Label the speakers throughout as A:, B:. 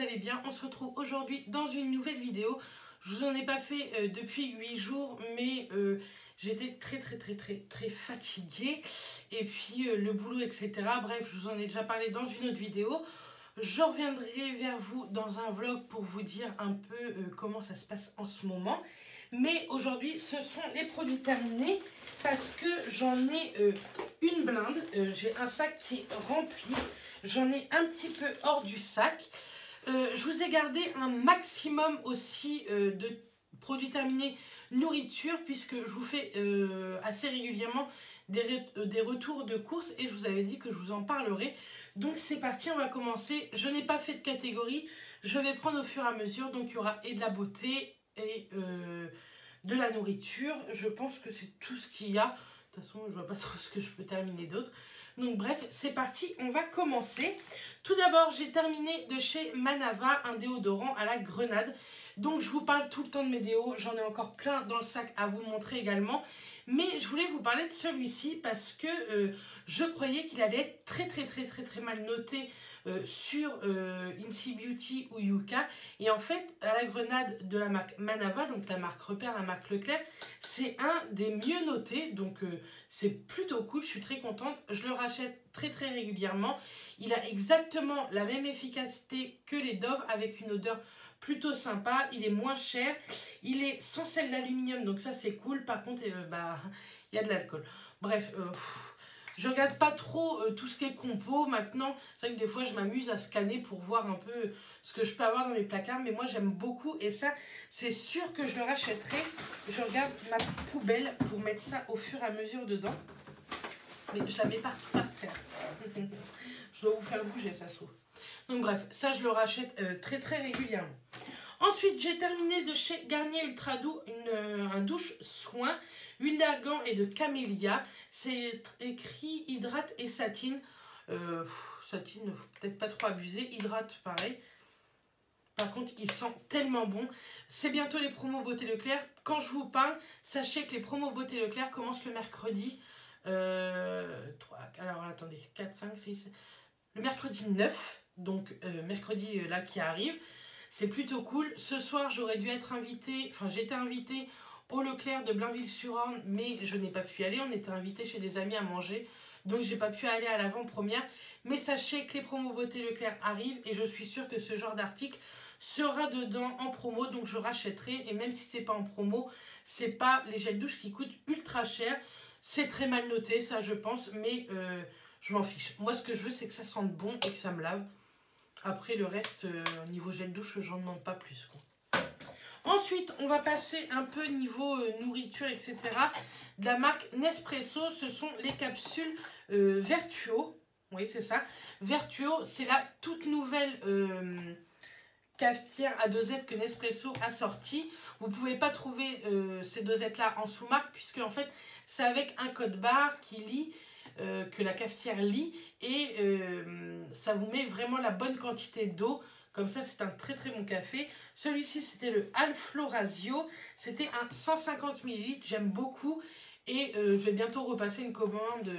A: allez bien. On se retrouve aujourd'hui dans une nouvelle vidéo. Je vous en ai pas fait depuis 8 jours, mais j'étais très fatiguée. Et puis le boulot, etc. Bref, je vous en ai déjà parlé dans une autre vidéo. Je reviendrai vers vous dans un vlog pour vous dire un peu comment ça se passe en ce moment. Mais aujourd'hui, ce sont les produits terminés parce que j'en ai une blinde. J'ai un sac qui est rempli. J'en ai un petit peu hors du sac. Je vous ai gardé un maximum aussi de produits terminés nourriture puisque je vous fais assez régulièrement des retours de courses et je vous avais dit que je vous en parlerai. Donc c'est parti, on va commencer. Je n'ai pas fait de catégorie, je vais prendre au fur et à mesure. Donc il y aura et de la beauté et de la nourriture. Je pense que c'est tout ce qu'il y a. De toute façon, je vois pas trop ce que je peux terminer d'autre. Donc bref, c'est parti, on va commencer. Tout d'abord, j'ai terminé de chez Manava un déodorant à la grenade. Donc je vous parle tout le temps de mes déos, j'en ai encore plein dans le sac à vous montrer également. Mais je voulais vous parler de celui-ci parce que je croyais qu'il allait être très mal noté sur Incy Beauty ou Yuka. Et en fait, à la grenade de la marque Manava, donc la marque Repère, la marque Leclerc, c'est un des mieux notés. Donc c'est plutôt cool, je suis très contente. Je le rachète très régulièrement. Il a exactement la même efficacité que les Dove avec une odeur plutôt sympa, il est moins cher, il est sans sel d'aluminium, donc ça c'est cool. Par contre, il y a de l'alcool. Bref, je regarde pas trop tout ce qui est compo. Maintenant, c'est vrai que des fois je m'amuse à scanner pour voir un peu ce que je peux avoir dans mes placards, mais moi j'aime beaucoup et ça, c'est sûr que je le rachèterai. Je regarde ma poubelle pour mettre ça au fur et à mesure dedans. Mais je la mets partout par terre. Je dois vous faire bouger, ça se trouve. Donc bref, ça je le rachète très régulièrement. Ensuite, j'ai terminé de chez Garnier Ultra Doux un douche soin, huile d'argan et de camélia. C'est écrit hydrate et satine. Satine, faut peut-être pas trop abuser. Hydrate, pareil. Par contre, il sent tellement bon. C'est bientôt les promos Beauté Leclerc. Quand je vous parle, sachez que les promos Beauté Leclerc commencent le mercredi. Alors attendez, 4, 5, 6... Le mercredi 9, donc mercredi là qui arrive. C'est plutôt cool. Ce soir, j'aurais dû être invitée, enfin j'étais invitée au Leclerc de Blainville-sur-Orne, mais je n'ai pas pu y aller. On était invités chez des amis à manger, donc j'ai pas pu aller à l'avant-première. Mais sachez que les promos Beauté Leclerc arrivent et je suis sûre que ce genre d'article sera dedans en promo, donc je rachèterai. Et même si c'est pas en promo, c'est pas les gels douche qui coûtent ultra cher. C'est très mal noté, ça je pense, mais je m'en fiche. Moi, ce que je veux, c'est que ça sente bon et que ça me lave. Après, le reste, niveau gel douche, j'en demande pas plus, quoi. Ensuite, on va passer un peu niveau nourriture, etc. De la marque Nespresso, ce sont les capsules Vertuo. Oui, c'est ça. Vertuo, c'est la toute nouvelle cafetière à dosettes que Nespresso a sorti. Vous ne pouvez pas trouver ces dosettes-là en sous-marque, puisque en fait, c'est avec un code barre qui lit, que la cafetière lit, et ça vous met vraiment la bonne quantité d'eau. Comme ça, c'est un très bon café. Celui-ci, c'était le Alflorazio. C'était un 150 ml. J'aime beaucoup. Et je vais bientôt repasser une commande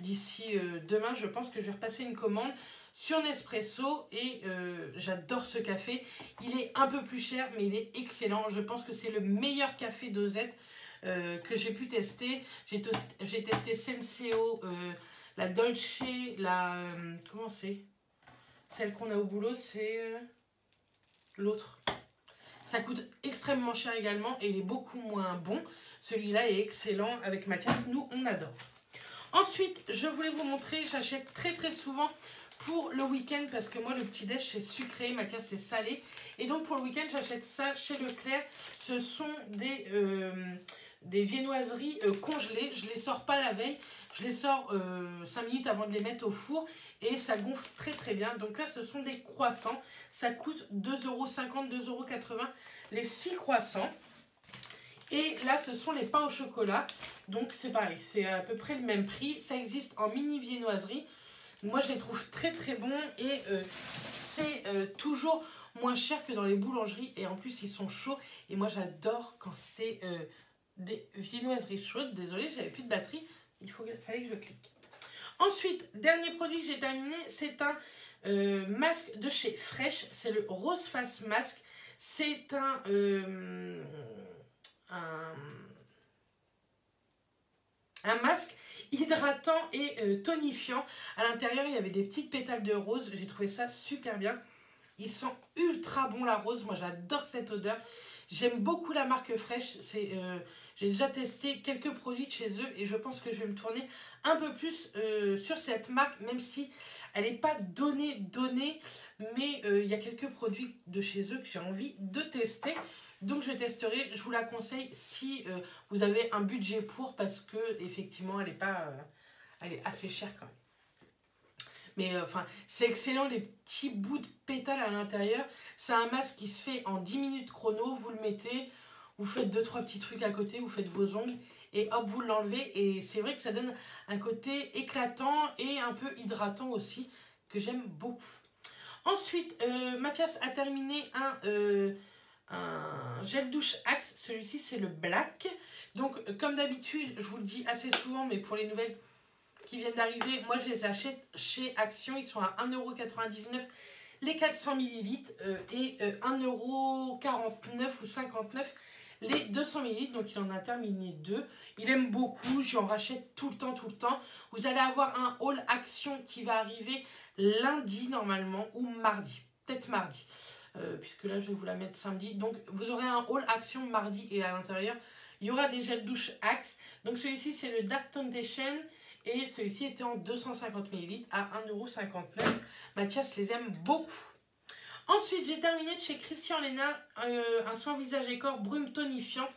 A: d'ici demain. Je pense que je vais repasser une commande sur Nespresso. Et j'adore ce café. Il est un peu plus cher, mais il est excellent. Je pense que c'est le meilleur café dosette que j'ai pu tester. J'ai testé Senseo, la Dolce, la... comment c'est? Celle qu'on a au boulot, c'est l'autre. Ça coûte extrêmement cher également et il est beaucoup moins bon. Celui-là est excellent avec Mathias. Nous, on adore. Ensuite, je voulais vous montrer, j'achète très souvent pour le week-end parce que moi, le petit-déj, c'est sucré, Mathias, c'est salé. Et donc, pour le week-end, j'achète ça chez Leclerc. Ce sont des viennoiseries congelées. Je les sors pas la veille. Je les sors 5 minutes avant de les mettre au four et ça gonfle très bien. Donc là, ce sont des croissants. Ça coûte 2,50 €, 2,80 € les 6 croissants. Et là, ce sont les pains au chocolat. Donc c'est pareil, c'est à peu près le même prix. Ça existe en mini viennoiserie. Moi, je les trouve très bons et c'est toujours moins cher que dans les boulangeries. Et en plus, ils sont chauds. Et moi, j'adore quand c'est des viennoiseries chaudes. Désolée, j'avais plus de batterie. Fallait que je clique. Ensuite, dernier produit que j'ai terminé, c'est un masque de chez Fresh, c'est le Rose Face Mask. C'est un masque hydratant et tonifiant. À l'intérieur, il y avait des petites pétales de rose. J'ai trouvé ça super bien. Ils sont ultra bons, la rose. Moi, j'adore cette odeur. J'aime beaucoup la marque Fresh. J'ai déjà testé quelques produits de chez eux et je pense que je vais me tourner un peu plus sur cette marque, même si elle n'est pas donnée. Mais il y a quelques produits de chez eux que j'ai envie de tester. Donc je testerai, je vous la conseille si vous avez un budget pour, parce que effectivement elle est assez chère quand même. Mais enfin, c'est excellent, les petits bouts de pétales à l'intérieur. C'est un masque qui se fait en 10 minutes chrono. Vous le mettez, vous faites 2-3 petits trucs à côté, vous faites vos ongles et hop, vous l'enlevez. Et c'est vrai que ça donne un côté éclatant et un peu hydratant aussi, que j'aime beaucoup. Ensuite, Mathias a terminé un gel douche Axe. Celui-ci, c'est le Black. Donc, comme d'habitude, je vous le dis assez souvent, mais pour les nouvelles qui viennent d'arriver, moi je les achète chez Action. Ils sont à 1,99 € les 400 ml et 1,49 € ou 59 les 200 ml. Donc il en a terminé 2. Il aime beaucoup, j'en rachète tout le temps. Vous allez avoir un haul Action qui va arriver lundi normalement, ou mardi, peut-être mardi, puisque là je vais vous la mettre samedi. Donc vous aurez un haul Action mardi et à l'intérieur il y aura des gels douche Axe. Donc celui-ci c'est le Dark Temptation. Et celui-ci était en 250 ml à 1,59 €. Mathias les aime beaucoup. Ensuite, j'ai terminé de chez Christian Lena un soin visage et corps brume tonifiante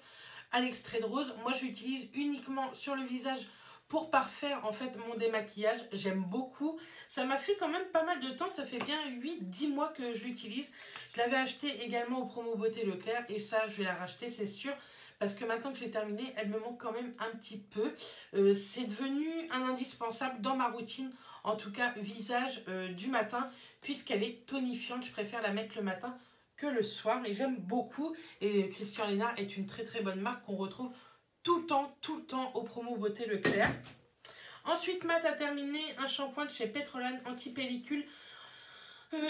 A: à l'extrait de rose. Moi, je l'utilise uniquement sur le visage pour parfaire en fait mon démaquillage. J'aime beaucoup. Ça m'a fait quand même pas mal de temps. Ça fait bien 8-10 mois que je l'utilise. Je l'avais acheté également au Promo Beauté Leclerc. Et ça, je vais la racheter, c'est sûr. Parce que maintenant que j'ai terminé, elle me manque quand même un petit peu. C'est devenu un indispensable dans ma routine, en tout cas visage du matin, puisqu'elle est tonifiante. Je préfère la mettre le matin que le soir et j'aime beaucoup. Et Christian Lena est une très bonne marque qu'on retrouve tout le temps au Promo Beauté Leclerc. Ensuite, Matt a terminé un shampoing de chez Petrolan anti-pellicule.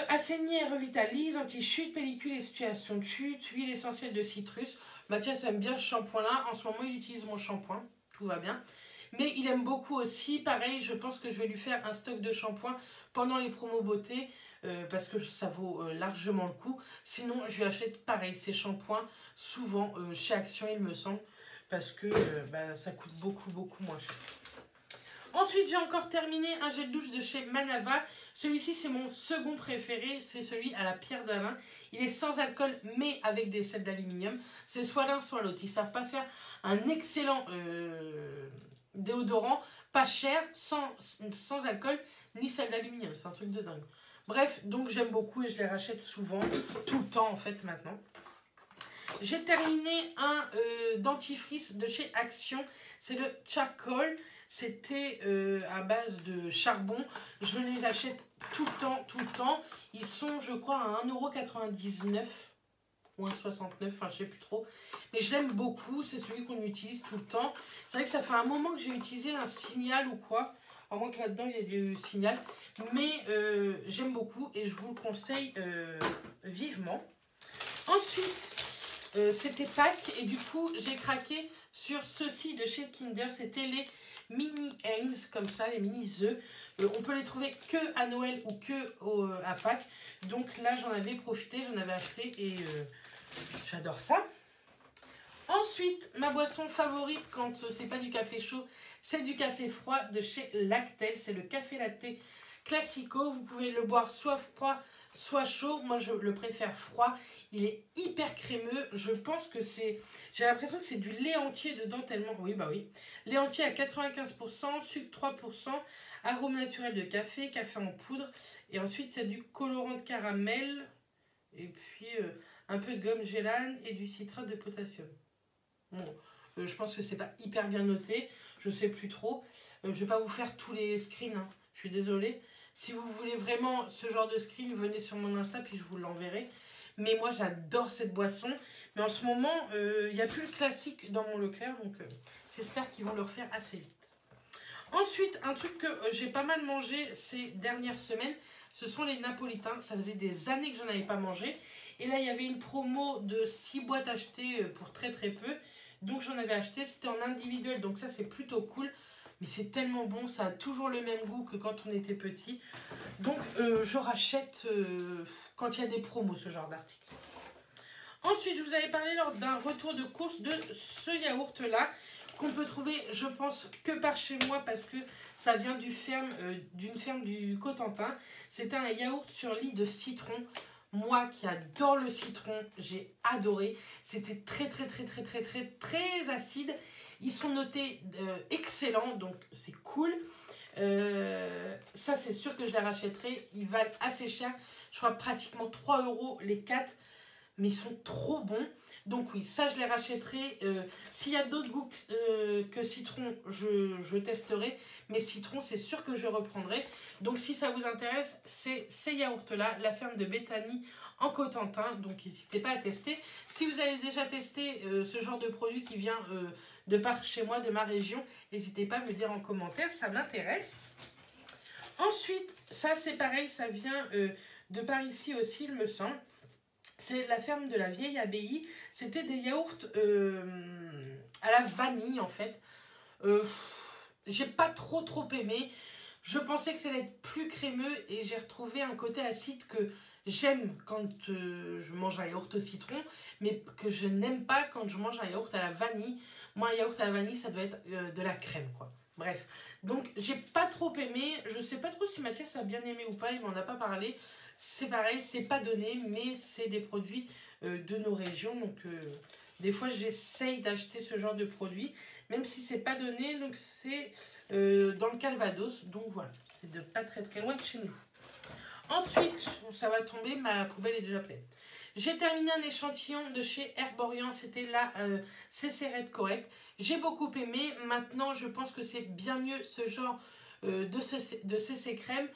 A: Assainit et revitalise, anti-chute, pellicule et situation de chute, huile essentielle de citrus. Mathias aime bien ce shampoing-là. En ce moment, il utilise mon shampoing. Tout va bien. Mais il aime beaucoup aussi. Pareil, je pense que je vais lui faire un stock de shampoing pendant les promos beauté. Parce que ça vaut largement le coup. Sinon, je lui achète pareil, ces shampoings. Souvent, chez Action, il me semble. Parce que ça coûte beaucoup moins cher. Ensuite, j'ai encore terminé un gel douche de chez Manava. Celui-ci, c'est mon second préféré. C'est celui à la pierre d'Alain. Il est sans alcool, mais avec des sels d'aluminium. C'est soit l'un, soit l'autre. Ils ne savent pas faire un excellent déodorant, pas cher, sans alcool, ni sel d'aluminium. C'est un truc de dingue. Bref, donc j'aime beaucoup et je les rachète souvent, tout le temps en fait maintenant. J'ai terminé un dentifrice de chez Action. C'est le Charcoal. C'était à base de charbon. Je les achète tout le temps. Ils sont, je crois, à 1,99 € ou 1,69 €. Enfin, je sais plus trop. Mais je l'aime beaucoup. C'est celui qu'on utilise tout le temps. C'est vrai que ça fait un moment que j'ai utilisé un Signal ou quoi. À moins que là-dedans, il y ait du Signal. Mais j'aime beaucoup et je vous le conseille vivement. Ensuite, c'était Pâques. Et du coup, j'ai craqué sur ceux-ci de chez Kinder. C'était les mini eggs, comme ça, les mini œufs. On peut les trouver que à Noël ou que à Pâques. Donc là, j'en avais profité, j'en avais acheté et j'adore ça. Ensuite, ma boisson favorite quand c'est pas du café chaud, c'est du café froid de chez Lactel. C'est le café latte classico. Vous pouvez le boire soit froid, soit chaud. Moi, je le préfère froid. Il est hyper crémeux. Je pense que c'est... J'ai l'impression que c'est du lait entier dedans tellement... Oui, bah oui. Lait entier à 95%, sucre 3%, arôme naturel de café, café en poudre. Et ensuite, il y a du colorant de caramel. Et puis, un peu de gomme gélane et du citrate de potassium. Bon, je pense que c'est pas hyper bien noté. Je sais plus trop. Je vais pas vous faire tous les screens. Hein. Je suis désolée. Si vous voulez vraiment ce genre de screen, venez sur mon Insta puis je vous l'enverrai. Mais moi, j'adore cette boisson. Mais en ce moment, il n'y a plus le classique dans mon Leclerc. Donc, j'espère qu'ils vont le refaire assez vite. Ensuite, un truc que j'ai pas mal mangé ces dernières semaines, ce sont les napolitains. Ça faisait des années que j'en avais pas mangé. Et là, il y avait une promo de 6 boîtes achetées pour très très peu. Donc j'en avais acheté, c'était en individuel, donc ça c'est plutôt cool. Mais c'est tellement bon, ça a toujours le même goût que quand on était petit. Donc je rachète quand il y a des promos, ce genre d'article. Ensuite, je vous avais parlé lors d'un retour de course de ce yaourt-là, qu'on peut trouver, je pense, que par chez moi, parce que ça vient d'une ferme du Cotentin. C'était un yaourt sur lit de citron. Moi qui adore le citron, j'ai adoré. C'était très très très très très très très acide. Ils sont notés excellents, donc c'est cool. Ça c'est sûr que je les rachèterai. Ils valent assez cher. Je crois pratiquement 3 € les 4. Mais ils sont trop bons. Donc oui, ça je les rachèterai. S'il y a d'autres goûts que citron, je testerai. Mais citron, c'est sûr que je reprendrai. Donc si ça vous intéresse, c'est ces yaourts-là, la ferme de Béthanie en Cotentin. Donc n'hésitez pas à tester. Si vous avez déjà testé ce genre de produit qui vient de par chez moi, de ma région, n'hésitez pas à me dire en commentaire, ça m'intéresse. Ensuite, ça c'est pareil, ça vient de par ici aussi, il me semble. C'est la ferme de la vieille abbaye. C'était des yaourts à la vanille en fait. J'ai pas trop aimé. Je pensais que ça allait être plus crémeux et j'ai retrouvé un côté acide que j'aime quand je mange un yaourt au citron, mais que je n'aime pas quand je mange un yaourt à la vanille. Moi, un yaourt à la vanille, ça doit être de la crème, quoi. Bref, donc j'ai pas trop aimé. Je sais pas trop si Mathias a bien aimé ou pas, il m'en a pas parlé. C'est pareil, c'est pas donné, mais c'est des produits de nos régions. Donc, des fois, j'essaye d'acheter ce genre de produits, même si c'est pas donné. Donc, c'est dans le Calvados. Donc, voilà, c'est de pas très loin de chez nous. Ensuite, ça va tomber, ma poubelle est déjà pleine. J'ai terminé un échantillon de chez Herborian, c'était la CC Red Correct. J'ai beaucoup aimé. Maintenant, je pense que c'est bien mieux ce genre de CC Crème.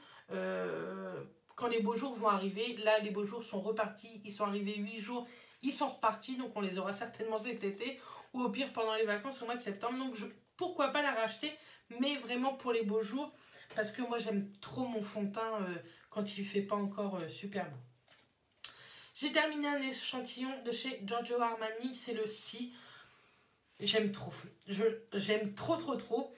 A: Quand les beaux jours vont arriver, là les beaux jours sont repartis, ils sont arrivés 8 jours, ils sont repartis, donc on les aura certainement cet été, ou au pire pendant les vacances au mois de septembre, donc pourquoi pas la racheter, mais vraiment pour les beaux jours, parce que moi j'aime trop mon fond de teint quand il ne fait pas encore super beau. J'ai terminé un échantillon de chez Giorgio Armani, c'est le Si, j'aime trop, j'aime trop,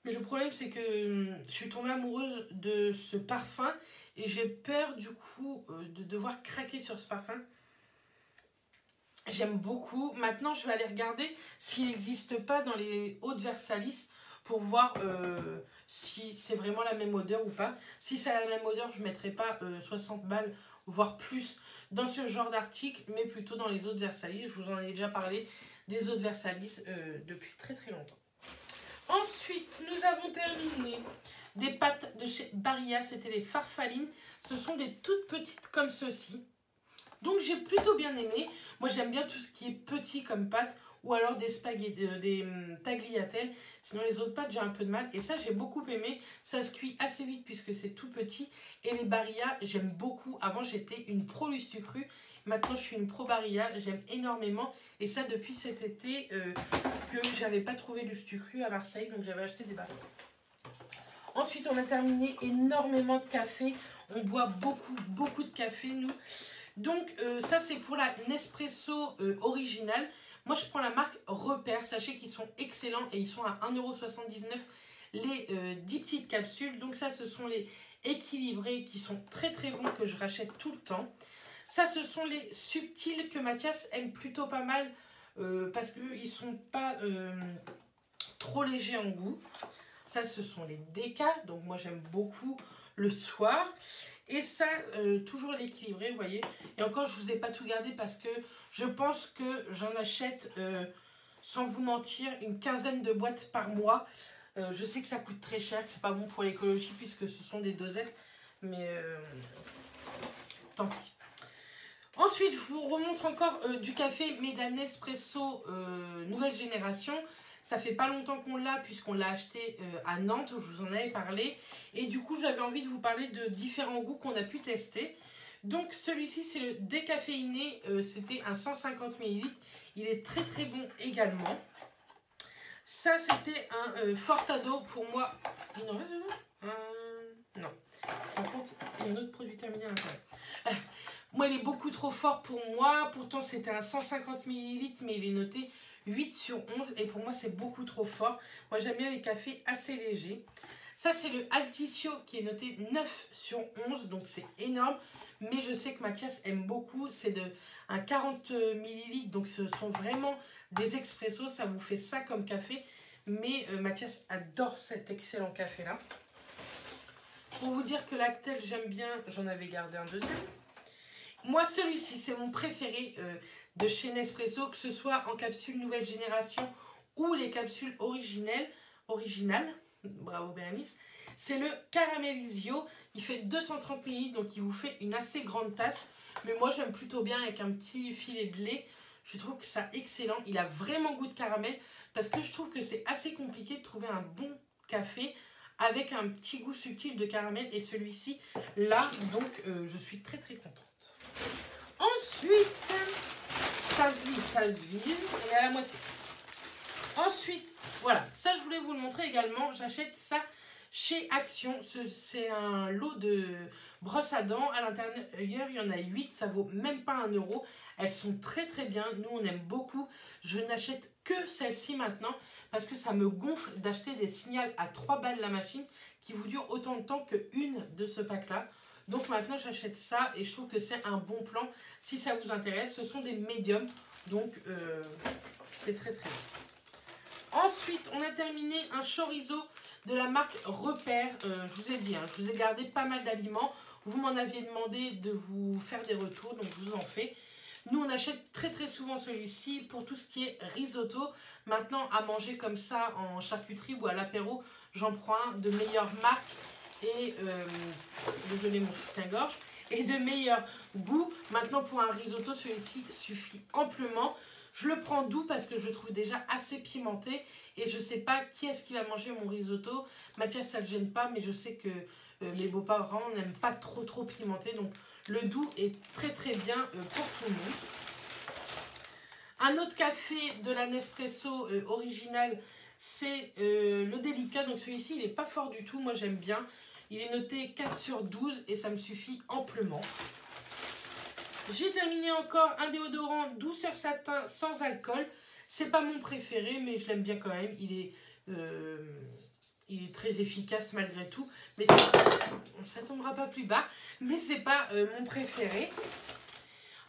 A: mais le problème c'est que je suis tombée amoureuse de ce parfum, et j'ai peur du coup de devoir craquer sur ce parfum. J'aime beaucoup. Maintenant, je vais aller regarder s'il n'existe pas dans les Eaux de Versalis pour voir si c'est vraiment la même odeur ou pas. Si c'est la même odeur, je ne mettrai pas 60 balles, voire plus, dans ce genre d'article, mais plutôt dans les Eaux de Versalis. Je vous en ai déjà parlé des Eaux de Versalis depuis très longtemps. Ensuite, nous avons terminé des pâtes de chez Barilla, c'était les farfalines. Ce sont des toutes petites comme ceci. Donc j'ai plutôt bien aimé. Moi j'aime bien tout ce qui est petit comme pâtes ou alors des spaghettis, des tagliatelles. Sinon les autres pâtes j'ai un peu de mal. Et ça j'ai beaucoup aimé. Ça se cuit assez vite puisque c'est tout petit. Et les Barilla j'aime beaucoup. Avant j'étais une pro Lustucru. Maintenant je suis une pro Barilla. J'aime énormément. Et ça depuis cet été que j'avais pas trouvé Lustucru à Marseille. Donc j'avais acheté des Barilla. Ensuite, on a terminé énormément de café. On boit beaucoup de café, nous. Donc, ça, c'est pour la Nespresso originale. Moi, je prends la marque Repère. Sachez qu'ils sont excellents et ils sont à 1,79 € les 10 petites capsules. Donc, ça, ce sont les équilibrés qui sont très bons que je rachète tout le temps. Ça, ce sont les subtils que Mathias aime plutôt pas mal parce qu'ils ne sont pas trop légers en goût. Ça, ce sont les déca. Donc, moi, j'aime beaucoup le soir. Et ça, toujours l'équilibré, vous voyez. Et encore, je ne vous ai pas tout gardé parce que je pense que j'en achète, sans vous mentir, une quinzaine de boîtes par mois. Je sais que ça coûte très cher, que c'est pas bon pour l'écologie puisque ce sont des dosettes. Mais tant pis. Ensuite, je vous remontre encore du café, mais de la Nespresso nouvelle génération. Ça fait pas longtemps qu'on l'a puisqu'on l'a acheté à Nantes, où je vous en avais parlé. Et du coup, j'avais envie de vous parler de différents goûts qu'on a pu tester. Donc, celui-ci, c'est le décaféiné. C'était un 150 ml. Il est très bon également. Ça, c'était un Fortado pour moi. Il en reste dedans non. Par contre, il y a un autre produit terminé à l'intérieur. Moi, il est beaucoup trop fort pour moi. Pourtant, c'était un 150 ml, mais il est noté 8 sur 11. Et pour moi, c'est beaucoup trop fort. Moi, j'aime bien les cafés assez légers. Ça, c'est le Altisio qui est noté 9 sur 11. Donc, c'est énorme. Mais je sais que Mathias aime beaucoup. C'est un 40 ml. Donc, ce sont vraiment des expressos. Ça vous fait ça comme café. Mais Mathias adore cet excellent café-là. Pour vous dire que Lactel, j'aime bien. J'en avais gardé un deuxième. Moi, celui-ci, c'est mon préféré de chez Nespresso, que ce soit en capsule nouvelle génération ou les capsules originales. Bravo Bérénice. C'est le Caramelizio. Il fait 230 ml, donc il vous fait une assez grande tasse. Mais moi, j'aime plutôt bien avec un petit filet de lait. Je trouve que c'est excellent. Il a vraiment goût de caramel parce que je trouve que c'est assez compliqué de trouver un bon café avec un petit goût subtil de caramel. Et celui-ci, là, donc, je suis très très contente. Ensuite, ça se vide, on est à la moitié. Ensuite, voilà, ça je voulais vous le montrer également, j'achète ça chez Action. C'est un lot de brosses à dents, à l'intérieur il y en a 8, ça vaut même pas 1 €. Elles sont très très bien, nous on aime beaucoup. Je n'achète que celle-ci maintenant parce que ça me gonfle d'acheter des signals à 3 balles la machine qui vous dure autant de temps qu'une de ce pack-là. Donc maintenant j'achète ça et je trouve que c'est un bon plan si ça vous intéresse. Ce sont des médiums, donc c'est très très bien. Ensuite on a terminé un chorizo de la marque Repère. Je vous ai dit, je vous ai gardé pas mal d'aliments. Vous m'en aviez demandé de vous faire des retours, donc je vous en fais. Nous on achète très très souvent celui-ci pour tout ce qui est risotto. Maintenant à manger comme ça en charcuterie ou à l'apéro, j'en prends un de meilleure marque. Et désolé mon soutien-gorge, et de meilleur goût. Maintenant pour un risotto, celui-ci suffit amplement. Je le prends doux parce que je le trouve déjà assez pimenté et je sais pas qui est-ce qui va manger mon risotto. Mathias ça le gêne pas, mais je sais que mes beaux-parents n'aiment pas trop pimenté, donc le doux est très très bien pour tout le monde. Un autre café de la Nespresso original, c'est le Délicat. Donc celui-ci il n'est pas fort du tout, moi j'aime bien. Il est noté 4 sur 12 et ça me suffit amplement. J'ai terminé encore un déodorant douceur satin sans alcool. C'est pas mon préféré, mais je l'aime bien quand même. Il est très efficace malgré tout. Mais ça tombera pas plus bas. Mais c'est pas mon préféré.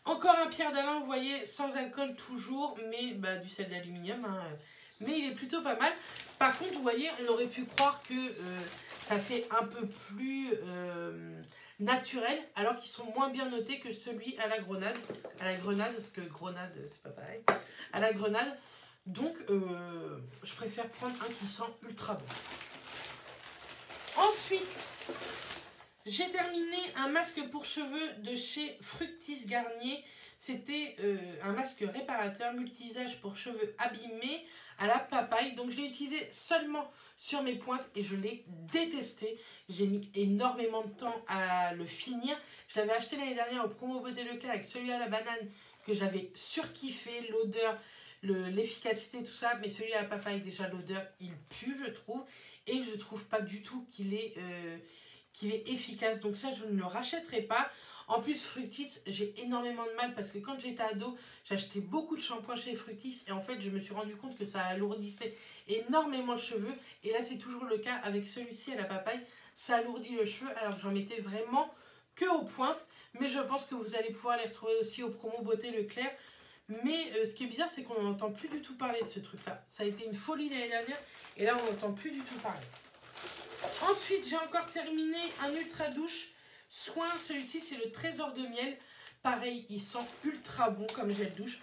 A: Encore un Pierre d'Alain, vous voyez, sans alcool toujours, mais du sel d'aluminium. Mais il est plutôt pas mal. Par contre, vous voyez, on aurait pu croire que ça fait un peu plus naturel, alors qu'ils sont moins bien notés que celui à la grenade. À la grenade, parce que grenade, c'est pas pareil. À la grenade. Donc, je préfère prendre un qui sent ultra bon. Ensuite, j'ai terminé un masque pour cheveux de chez Fructis Garnier. C'était un masque réparateur multi-usage pour cheveux abîmés à la papaye. Donc je l'ai utilisé seulement sur mes pointes et je l'ai détesté. J'ai mis énormément de temps à le finir. Je l'avais acheté l'année dernière au promo Beauté Leclerc avec celui à la banane que j'avais surkiffé. L'odeur, l'efficacité, tout ça. Mais celui à la papaye, déjà l'odeur, il pue je trouve. Et je trouve pas du tout qu'il est efficace. Donc ça, je ne le rachèterai pas. En plus, Fructis, j'ai énormément de mal parce que quand j'étais ado, j'achetais beaucoup de shampoing chez Fructis et en fait, je me suis rendu compte que ça alourdissait énormément le cheveu. Et là, c'est toujours le cas avec celui-ci à la papaye. Ça alourdit le cheveu alors que j'en mettais vraiment que aux pointes. Mais je pense que vous allez pouvoir les retrouver aussi au promo Beauté Leclerc. Mais ce qui est bizarre, c'est qu'on n'entend plus du tout parler de ce truc-là. Ça a été une folie l'année dernière et là, on n'entend plus du tout parler. Ensuite, j'ai encore terminé un ultra douche soin. Celui-ci, c'est le Trésor de miel. Pareil, il sent ultra bon comme gel douche.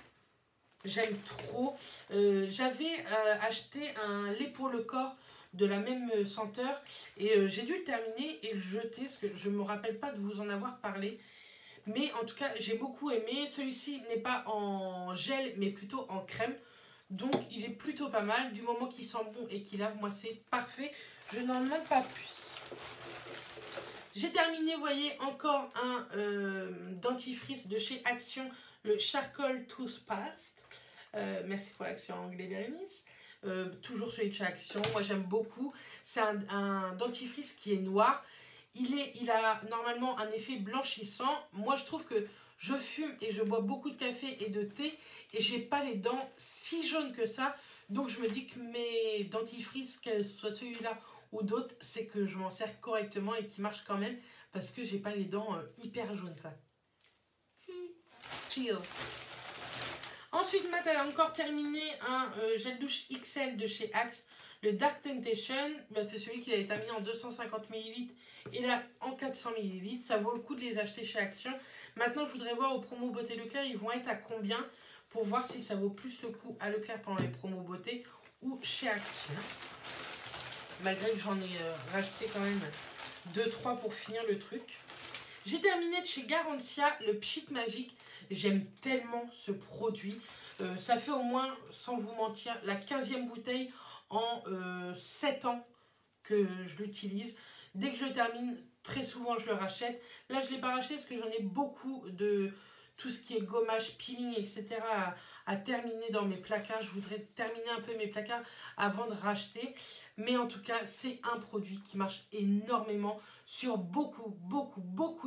A: J'aime trop. J'avais acheté un lait pour le corps de la même senteur. Et j'ai dû le terminer et le jeter parce que je ne me rappelle pas de vous en avoir parlé. Mais en tout cas, j'ai beaucoup aimé. Celui-ci n'est pas en gel, mais plutôt en crème. Donc, il est plutôt pas mal. Du moment qu'il sent bon et qu'il lave, moi, c'est parfait. Je n'en demande pas plus. J'ai terminé, vous voyez, encore un dentifrice de chez Action, le Charcoal Toothpaste. Merci pour l'action anglais, Bérénice. toujours celui de chez Action. Moi j'aime beaucoup. C'est un dentifrice qui est noir. Il a normalement un effet blanchissant. Moi je trouve que je fume et je bois beaucoup de café et de thé et j'ai pas les dents si jaunes que ça. Donc je me dis que mes dentifrices, qu'elles soient celui-là ou d'autres, c'est que je m'en sers correctement et qui marchent quand même parce que j'ai pas les dents hyper jaunes quoi. Chill. Ensuite, Matt a encore terminé un gel douche XL de chez Axe, le Dark Temptation. Ben, c'est celui qu'il avait terminé en 250 ml et là en 400 ml. Ça vaut le coup de les acheter chez Action. Maintenant, je voudrais voir aux promos beauté Leclerc, ils vont être à combien pour voir si ça vaut plus le coup à Leclerc pendant les promos beauté ou chez Action. Malgré que j'en ai racheté quand même 2-3 pour finir le truc. J'ai terminé de chez Garantia le Pchit Magique. J'aime tellement ce produit. Ça fait au moins, sans vous mentir, la 15e bouteille en 7 ans que je l'utilise. Dès que je le termine, très souvent je le rachète. Là, je ne l'ai pas racheté parce que j'en ai beaucoup de tout ce qui est gommage, peeling, etc. à terminer dans mes placards. Je voudrais terminer un peu mes placards avant de racheter. Mais en tout cas, c'est un produit qui marche énormément sur beaucoup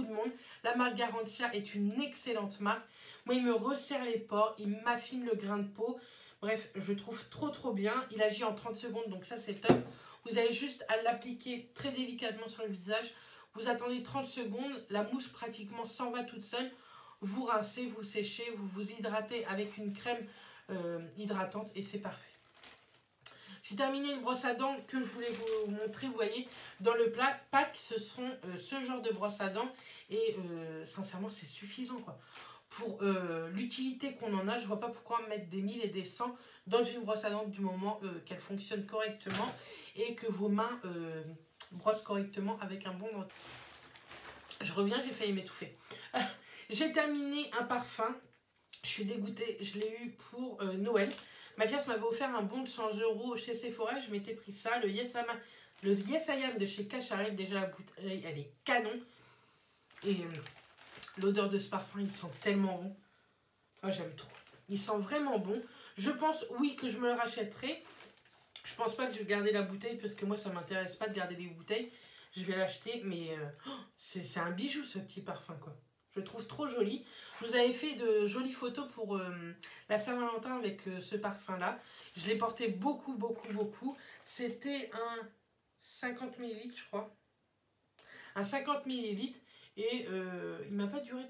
A: de monde. La marque Garantia est une excellente marque. Moi, il me resserre les pores, il m'affine le grain de peau. Bref, je trouve trop bien. Il agit en 30 secondes, donc ça, c'est top. Vous avez juste à l'appliquer très délicatement sur le visage. Vous attendez 30 secondes, la mousse pratiquement s'en va toute seule. Vous rincez, vous séchez, vous vous hydratez avec une crème hydratante et c'est parfait. J'ai terminé une brosse à dents que je voulais vous montrer. Vous voyez, dans le pack, ce sont ce genre de brosse à dents. Et sincèrement, c'est suffisant quoi. Pour l'utilité qu'on en a, je ne vois pas pourquoi mettre des 1000 et des 100 dans une brosse à dents du moment qu'elle fonctionne correctement et que vos mains brossent correctement avec un bon dentifrice. Je reviens, j'ai failli m'étouffer. J'ai terminé un parfum. Je suis dégoûtée, je l'ai eu pour Noël. Mathias m'avait offert un bon de 100 € chez Sephora. Je m'étais pris ça, le Yes I Am de chez Cacharel. Déjà, la bouteille, elle est canon. Et l'odeur de ce parfum, ils sont tellement bons. Moi, j'aime trop. Ils sont vraiment bons. Je pense, oui, que je me le rachèterai. Je pense pas que je vais garder la bouteille parce que moi, ça m'intéresse pas de garder les bouteilles. Je vais l'acheter, mais c'est un bijou, ce petit parfum, quoi. Je le trouve trop joli. Je vous avais fait de jolies photos pour la Saint-Valentin avec ce parfum-là. Je l'ai porté beaucoup. C'était un 50 ml, je crois. Un 50 ml. Et il m'a pas duré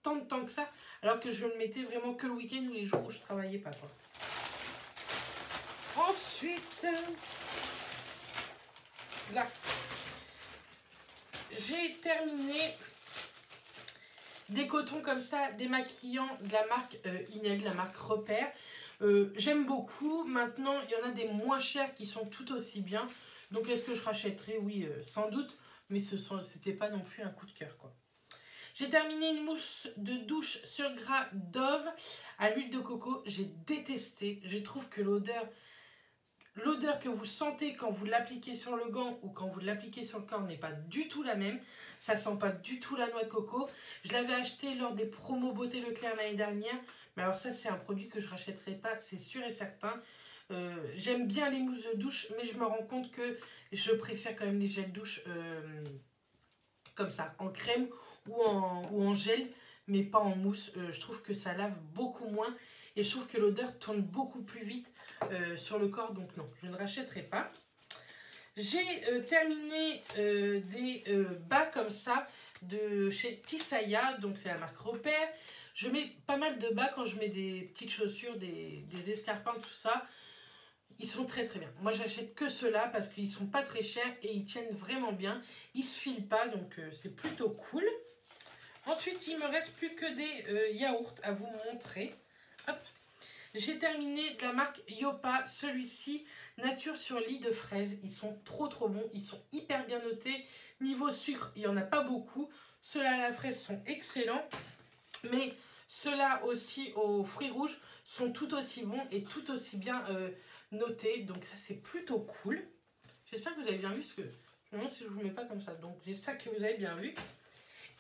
A: tant de temps que ça. Alors que je le mettais vraiment que le week-end ou les jours où je travaillais pas, quoi. Ensuite, là, j'ai terminé des cotons comme ça, démaquillants de la marque Inel, la marque Repère. J'aime beaucoup. Maintenant, il y en a des moins chers qui sont tout aussi bien. Donc, est-ce que je rachèterai? Oui, sans doute. Mais c'était pas non plus un coup de cœur, quoi. J'ai terminé une mousse de douche sur gras Dove à l'huile de coco. J'ai détesté. Je trouve que l'odeur que vous sentez quand vous l'appliquez sur le gant ou quand vous l'appliquez sur le corps n'est pas du tout la même. Ça sent pas du tout la noix de coco. Je l'avais acheté lors des promos Beauté Leclerc l'année dernière. Mais alors ça, c'est un produit que je rachèterai pas, c'est sûr et certain. J'aime bien les mousses de douche, mais je me rends compte que je préfère quand même les gels douche comme ça, en crème ou en gel, mais pas en mousse. Je trouve que ça lave beaucoup moins et je trouve que l'odeur tourne beaucoup plus vite sur le corps, donc non, je ne rachèterai pas. J'ai terminé des bas comme ça de chez Tisaya, donc c'est la marque Repère. Je mets pas mal de bas quand je mets des petites chaussures, des escarpins, tout ça. Ils sont très bien. Moi, j'achète que ceux-là parce qu'ils sont pas très chers et ils tiennent vraiment bien. Ils se filent pas, donc c'est plutôt cool. Ensuite, il me reste plus que des yaourts à vous montrer. Hop. J'ai terminé de la marque Yopa. Celui-ci, nature sur lit de fraises. Ils sont trop bons. Ils sont hyper bien notés. Niveau sucre, il n'y en a pas beaucoup. Ceux-là à la fraise sont excellents. Mais ceux-là aussi aux fruits rouges sont tout aussi bons et tout aussi bien notés. Donc ça, c'est plutôt cool. J'espère que vous avez bien vu, parce que je me demande si je vous mets pas comme ça. Donc j'espère que vous avez bien vu.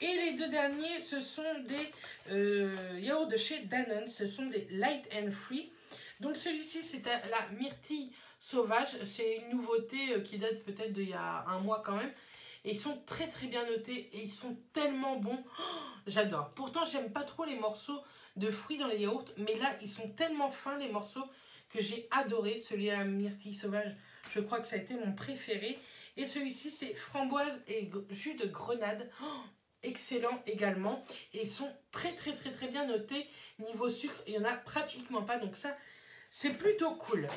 A: Et les deux derniers, ce sont des yaourts de chez Danone. Ce sont des light and free. Donc celui-ci, c'est la myrtille sauvage. C'est une nouveauté qui date peut-être d'il y a un mois quand même. Et ils sont très très bien notés et ils sont tellement bons. Oh, j'adore. Pourtant, j'aime pas trop les morceaux de fruits dans les yaourts. Mais là, ils sont tellement fins les morceaux que j'ai adoré. Celui à la myrtille sauvage, je crois que ça a été mon préféré. Et celui-ci, c'est framboise et jus de grenade. Oh, excellent également. Et ils sont très très très très bien notés. Niveau sucre, il n'y en a pratiquement pas. Donc ça, c'est plutôt cool.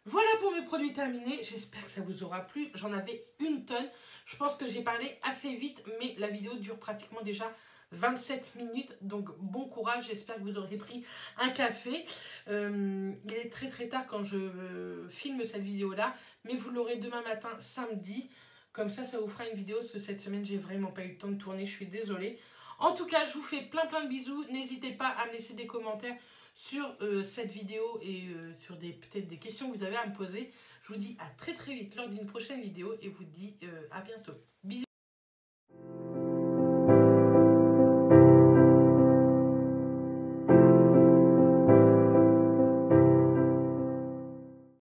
A: Voilà pour mes produits terminés, j'espère que ça vous aura plu, j'en avais une tonne, je pense que j'ai parlé assez vite, mais la vidéo dure pratiquement déjà 27 minutes, donc bon courage, j'espère que vous aurez pris un café. Il est très très tard quand je filme cette vidéo-là, mais vous l'aurez demain matin, samedi, comme ça vous fera une vidéo, parce que cette semaine, j'ai vraiment pas eu le temps de tourner, je suis désolée. En tout cas, je vous fais plein de bisous, n'hésitez pas à me laisser des commentaires sur cette vidéo et sur peut-être des questions que vous avez à me poser. Je vous dis à très vite lors d'une prochaine vidéo et vous dis à bientôt. Bisous.